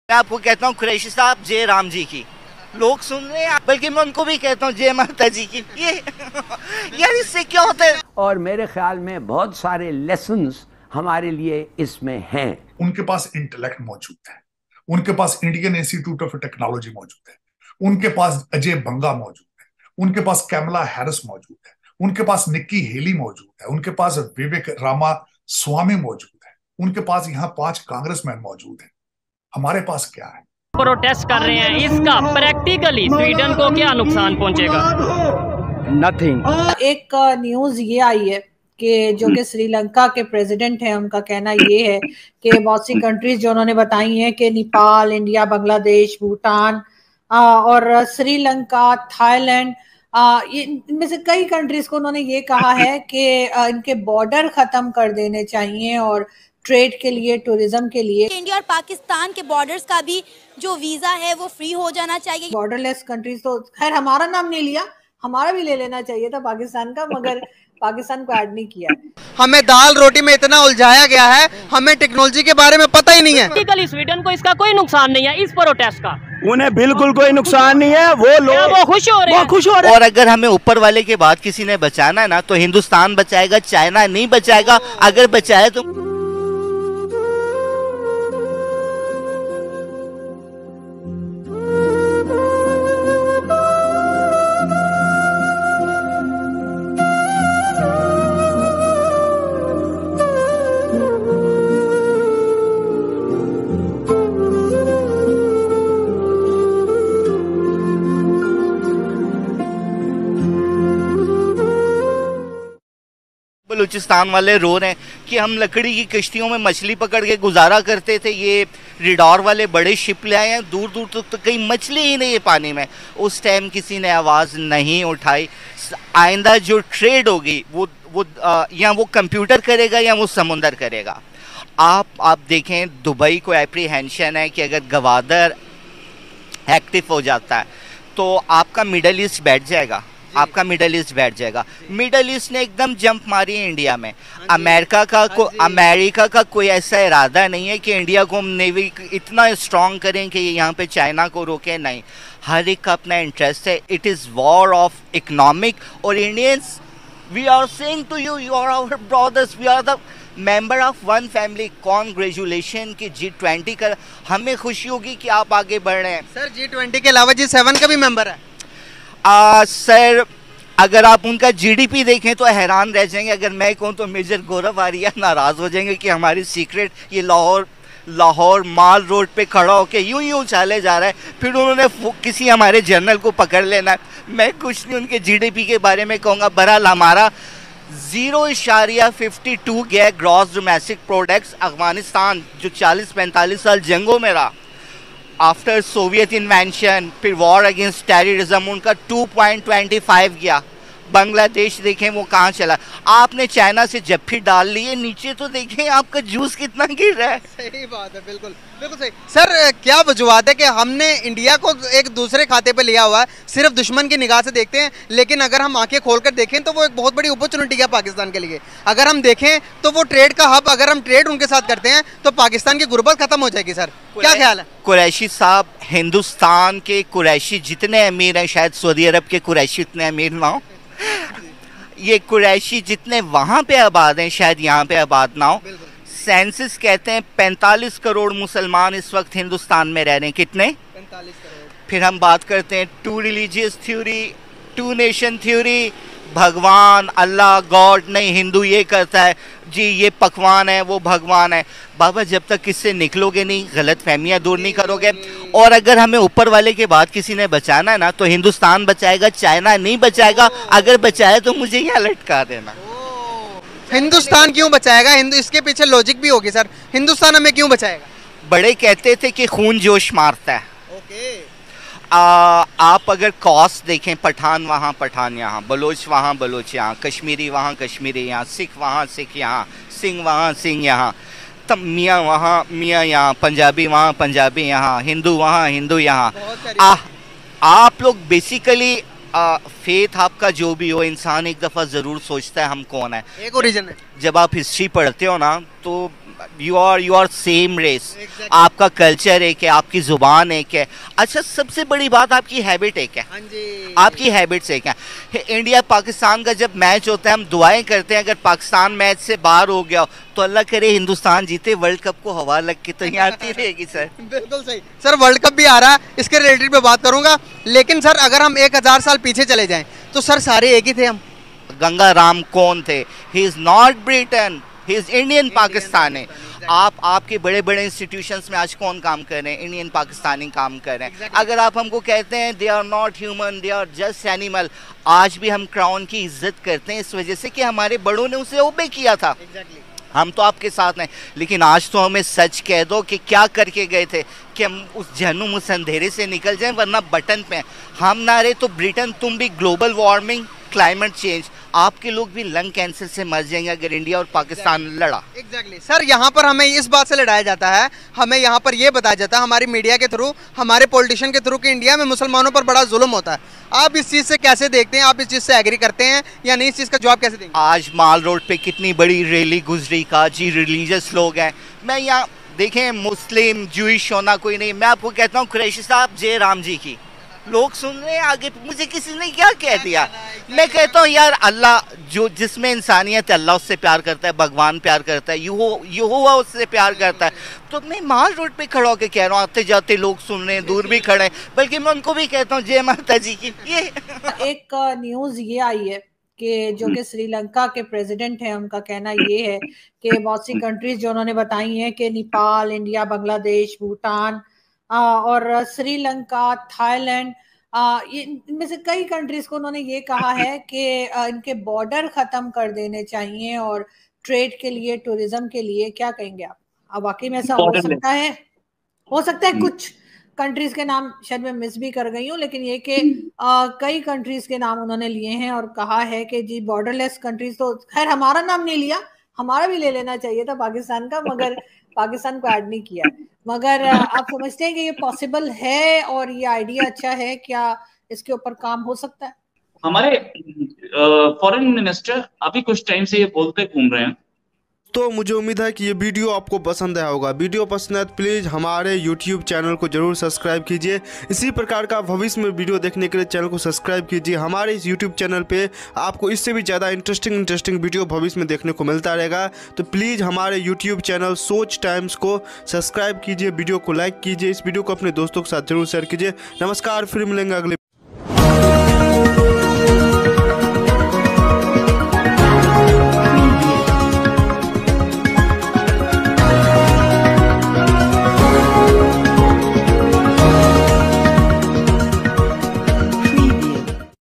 मैं आपको कहता हूँ कुरैशी साहब जय राम जी की, लोग सुन रहे हैं, बल्कि मैं उनको भी कहता हूँ जय माता जी की। ये यार इससे क्या होता है? और मेरे ख्याल में बहुत सारे लेसन्स हमारे लिए इसमें हैं। उनके पास इंटेलेक्ट मौजूद है, उनके पास इंडियन इंस्टीट्यूट ऑफ टेक्नोलॉजी मौजूद है, उनके पास अजय बंगा मौजूद है, उनके पास कैमला हैरिस मौजूद है, उनके पास निक्की हेली मौजूद है, उनके पास विवेक रामा स्वामी मौजूद है, उनके पास यहाँ 5 कांग्रेसमैन मौजूद हैं। हमारे पास क्या है? प्रोटेस्ट कर रहे हैं, इसका प्रैक्टिकली स्वीडन को क्या नुकसान पहुंचेगा? नथिंग। एक न्यूज ये आई है कि जो कि श्रीलंका के प्रेसिडेंट हैं, उनका कहना ये है कि बहुत सी कंट्रीज जो उन्होंने बताई हैं कि नेपाल, इंडिया, बांग्लादेश, भूटान और श्रीलंका, थाईलैंड, इनमें से कई कंट्रीज को उन्होंने ये कहा है कि इनके बॉर्डर खत्म कर देने चाहिए और ट्रेड के लिए, टूरिज्म के लिए इंडिया और पाकिस्तान के बॉर्डर्स का भी जो वीजा है वो फ्री हो जाना चाहिए। बॉर्डरलेस कंट्रीज, तो खैर हमारा नाम नहीं लिया, हमारा भी ले लेना चाहिए था पाकिस्तान का, मगर पाकिस्तान को ऐड नहीं किया। हमें दाल रोटी में इतना उलझाया गया है, हमें टेक्नोलॉजी के बारे में पता ही नहीं है। प्रैक्टिकली स्वीडन को इसका कोई नुकसान नहीं है, इस प्रोटेस्ट का उन्हें बिल्कुल कोई नुकसान नहीं है, वो लोग वो खुश हो रहे हैं। और अगर हमें ऊपर वाले के बाद किसी ने बचाना है ना, तो हिंदुस्तान बचाएगा, चाइना नहीं बचाएगा। अगर बचाए तो बलूचिस्तान वाले रो रहे हैं कि हम लकड़ी की कश्तियों में मछली पकड़ के गुजारा करते थे, ये रिडॉर वाले बड़े शिप ले आए हैं, दूर दूर तक तो कहीं मछली ही नहीं है पानी में। उस टाइम किसी ने आवाज़ नहीं उठाई। आइंदा जो ट्रेड होगी वो या वो कंप्यूटर करेगा या वो समुंदर करेगा। आप देखें, दुबई को एप्रीहेंशन है कि अगर गवादर एक्टिव हो जाता है तो आपका मिडल ईस्ट बैठ जाएगा, आपका मिडल ईस्ट बैठ जाएगा। मिडल ईस्ट ने एकदम जंप मारी है इंडिया में। अमेरिका का कोई ऐसा इरादा नहीं है कि इंडिया को हम नेवी इतना स्ट्रांग करें कि यहाँ पे चाइना को रोके, नहीं। हर एक का अपना इंटरेस्ट है। It is war of economic. और Indians, we are saying to you, you are our brothers, we are the member of one family. Congratulation कि G20 का हमें खुशी होगी कि आप आगे बढ़ रहे हैं। सर G20 के अलावा G7 का भी मेंबर है। सर अगर आप उनका जीडीपी देखें तो हैरान रह जाएंगे। अगर मैं कहूँ तो मेजर गौरव आर्या नाराज़ हो जाएंगे कि हमारी सीक्रेट ये लाहौर माल रोड पे खड़ा होकर यूं चले जा रहा है, फिर उन्होंने किसी हमारे जर्नल को पकड़ लेना है। मैं कुछ नहीं उनके जीडीपी के बारे में कहूँगा। बहरहाल हमारा 0.52 गया ग्रॉस डोमेस्टिक प्रोडक्ट्स। अफगानिस्तान जो 40-45 साल जंगों में रहा, आफ्टर सोवियत इन्वेंशन, फिर वॉर अगेंस्ट टेररिज्म, उनका 2.25 गया। बांग्लादेश देखें वो कहाँ चला। आपने चाइना से जफ्फी डाल ली है, नीचे तो देखें आपका जूस कितना गिर रहा है। सही बात है, बिल्कुल बिल्कुल सही। सर क्या वजूहत है कि हमने इंडिया को एक दूसरे खाते पे लिया हुआ है, सिर्फ दुश्मन की निगाह से देखते हैं, लेकिन अगर हम आंखें खोलकर देखें तो वो एक बहुत बड़ी अपॉर्चुनिटी है पाकिस्तान के लिए। अगर हम देखें तो वो ट्रेड का हब, अगर हम ट्रेड उनके साथ करते हैं तो पाकिस्तान की गुर्बत खत्म हो जाएगी। सर क्या ख्याल है? कुरैशी साहब, हिंदुस्तान के कुरैशी जितने अमीर हैं, शायद सऊदी अरब के कुरैशी इतने अमीर ना हो। ये कुरैशी जितने वहाँ पे आबाद हैं शायद यहाँ पे आबाद ना हो। सेंसस कहते हैं 45 करोड़ मुसलमान इस वक्त हिंदुस्तान में रह रहे हैं। कितने? 45 करोड़। फिर हम बात करते हैं 2 रिलीजियस थ्योरी, 2 नेशन थ्योरी, भगवान, अल्लाह, गॉड नहीं, हिंदू ये करता है जी, ये पकवान है, वो भगवान है। बाबा जब तक इससे निकलोगे नहीं, गलत फहमियाँ दूर नहीं करोगे, और अगर हमें ऊपर वाले के बाद किसी ने बचाना है ना, तो हिंदुस्तान बचाएगा, चाइना नहीं बचाएगा। अगर बचाए तो मुझे यहाँ लटका देना। हिंदुस्तान क्यों बचाएगा? इसके पीछे लॉजिक भी होगी सर। हिंदुस्तान हमें क्यों बचाएगा? बड़े कहते थे कि खून जोश मारता है। ओके। आप अगर कॉस्ट देखें, पठान वहाँ पठान यहाँ, बलोच वहाँ बलोच यहाँ, कश्मीरी वहाँ कश्मीरी यहाँ, सिख वहाँ सिख यहाँ, सिंह वहाँ सिंह यहाँ, तब मियाँ वहाँ मियाँ यहाँ, पंजाबी वहाँ पंजाबी यहाँ, हिंदू वहाँ हिंदू यहाँ। आप लोग बेसिकली फेथ आपका जो भी हो, इंसान एक दफ़ा ज़रूर सोचता है हम कौन है। एक ओरिजिन है। जब आप हिस्ट्री पढ़ते हो ना, तो यू आर सेम रेस, आपका कल्चर एक है, आपकी जुबान एक है। अच्छा, सबसे बड़ी बात आपकी हैबिट एक है, आपकी हैबिट्स एक है। इंडिया पाकिस्तान का जब मैच होता है हम दुआएं करते हैं, अगर पाकिस्तान मैच से बाहर हो गया तो अल्लाह करे हिंदुस्तान जीते, वर्ल्ड कप को हवा लग के तो यहाँ आती रहेगी सर। बिल्कुल सही सर, वर्ल्ड कप भी आ रहा है, इसके रिलेटेड पे बात करूंगा। लेकिन सर अगर हम 1000 साल पीछे चले जाएं तो सर सारे एक ही थे हम। गंगा राम कौन थे? He is not Britain, he is Indian Pakistani. आपके बड़े बड़े इंस्टीट्यूशंस में आज कौन काम कर रहे हैं? इंडियन पाकिस्तानी काम कर रहे हैं। अगर आप हमको कहते हैं they are not human, they are just animal, आज भी हम क्राउन की इज्जत करते हैं इस वजह से कि हमारे बड़ों ने उसे ओबे किया था। हम तो आपके साथ हैं, लेकिन आज तो हमें सच कह दो कि क्या करके गए थे कि हम उस जहन्नुम उस अंधेरे से निकल जाएं, वरना बटन पे हैं। हम ना रहे तो ब्रिटेन, तुम भी ग्लोबल वार्मिंग, क्लाइमेट चेंज, आपके लोग भी लंग कैंसर से मर जाएंगे अगर इंडिया और पाकिस्तान लड़ा। एग्जैक्टली सर, यहाँ पर हमें इस बात से लड़ाया जाता है, हमें यहाँ पर ये बताया जाता है हमारी मीडिया के थ्रू, हमारे पॉलिटिशियन के थ्रू कि इंडिया में मुसलमानों पर बड़ा जुल्म होता है। आप इस चीज़ से कैसे देखते हैं? आप इस चीज़ से एग्री करते हैं या नहीं? इस चीज़ का जवाब कैसे देंगे? आज माल रोड पे कितनी बड़ी रैली गुजरी का जी, रिलीजियस लोग हैं। मैं यहाँ देखें मुस्लिम जूइश होना कोई नहीं, मैं आपको कहता हूँ कुरैशी साहब जय राम जी की, लोग सुन रहे हैं आगे, मुझे किसी ने क्या कह दिया। मैं कहता हूँ यार अल्लाह जो जिसमें इंसानियत है अल्लाह उससे प्यार करता है, भगवान प्यार करता है, यहोवा उससे प्यार करता है। तो मैं माल रोड पे खड़ा होकर कह रहा हूँ, आते जाते लोग सुन रहे हैं, दूर भी खड़े हैं, बल्कि मैं उनको भी कहता हूँ जय माता जी की। ये एक न्यूज ये आई है कि जो कि श्रीलंका के प्रेसिडेंट हैं, उनका कहना ये है कि बहुत सी कंट्रीज जो उन्होंने बताई हैं कि नेपाल, इंडिया, बांग्लादेश, भूटान और श्रीलंका, थाईलैंड, इनमें से कई कंट्रीज को उन्होंने ये कहा है कि इनके बॉर्डर खत्म कर देने चाहिए और ट्रेड के लिए, टूरिज्म के लिए। क्या कहेंगे आप? अब वाकई में ऐसा हो सकता है? हो सकता है कुछ कंट्रीज के नाम शायद मैं मिस भी कर गई हूँ, लेकिन ये कि कई कंट्रीज के नाम उन्होंने लिए हैं और कहा है कि जी बॉर्डरलेस कंट्रीज, तो खैर हमारा नाम नहीं लिया, हमारा भी ले लेना चाहिए था पाकिस्तान का, मगर पाकिस्तान को ऐड नहीं किया। मगर आप समझते हैं कि ये पॉसिबल है और ये आइडिया अच्छा है? क्या इसके ऊपर काम हो सकता है? हमारे फॉरेन मिनिस्टर अभी कुछ टाइम से ये बोलते घूम रहे हैं। तो मुझे उम्मीद है कि ये वीडियो आपको पसंद आया होगा। वीडियो पसंद है तो प्लीज़ हमारे YouTube चैनल को जरूर सब्सक्राइब कीजिए। इसी प्रकार का भविष्य में वीडियो देखने के लिए चैनल को सब्सक्राइब कीजिए। हमारे इस YouTube चैनल पे आपको इससे भी ज़्यादा इंटरेस्टिंग वीडियो भविष्य में देखने को मिलता रहेगा। तो प्लीज़ हमारे YouTube चैनल सोच टाइम्स को सब्सक्राइब कीजिए, वीडियो को लाइक कीजिए, इस वीडियो को अपने दोस्तों के साथ जरूर शेयर कीजिए। नमस्कार, फिर मिलेंगे अगले